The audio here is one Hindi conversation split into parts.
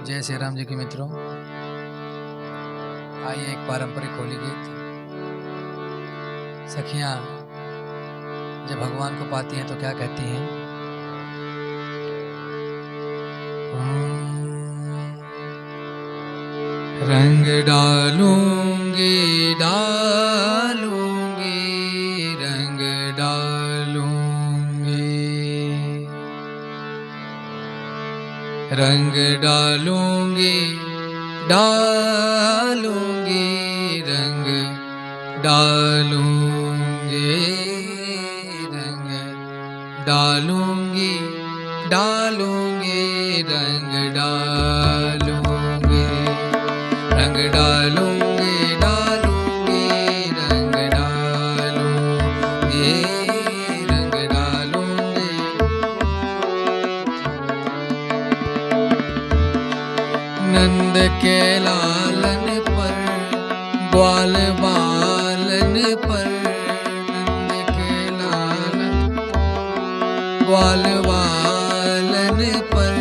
जय श्री राम जी के मित्रों, आइए एक पारंपरिक होली गीत। सखियां जब भगवान को पाती हैं तो क्या कहती हैं? रंग डालूंगी डालूंगी रंग डालूंगी, रंग डालूंगी डालूंगी रंग डालूंगी, रंग डालूंगी डालूंगी रंग डालूंगी, रंग डालूंगी डालूंगी रंग डालूंगी, रंग डालूंगी। नंद के लालन पर ग्वाल बालन पर, नंद के लालन ग्वाल बालन पर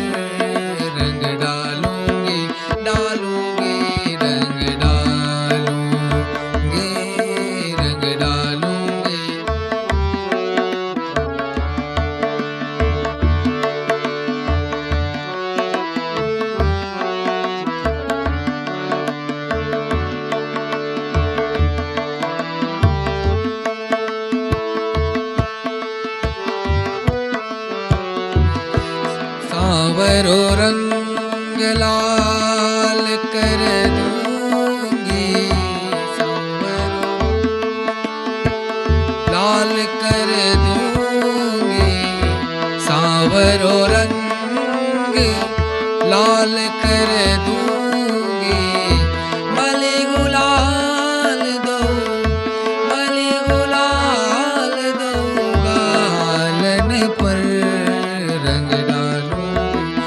रंग डालूंगी डालूंगी रंग डालूंगी, रंग डालूंगी। सांवरो रंग लाल कर दूंगी, सांवरो लाल कर दूंगी, सांवरो रंग लाल कर दूंगी। मली गुलाल दो, मली गुलाल दो गालन पर रंग डालूंगी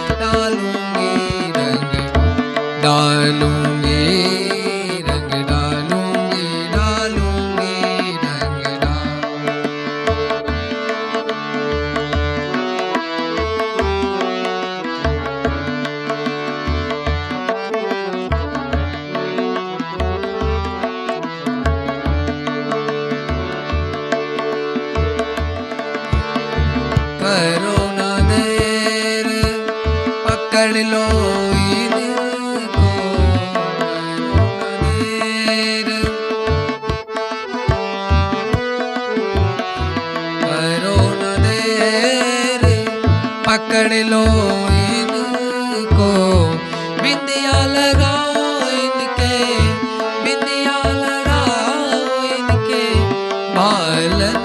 रंग डालूंगी, रंग डालूंगी डालूंगी रंग करो न देर पकड़ लो इनको, करो न देर पकड़ लो इनको। बिंदिया लगाओ इनके, बिंदिया लगाओ इनके बालन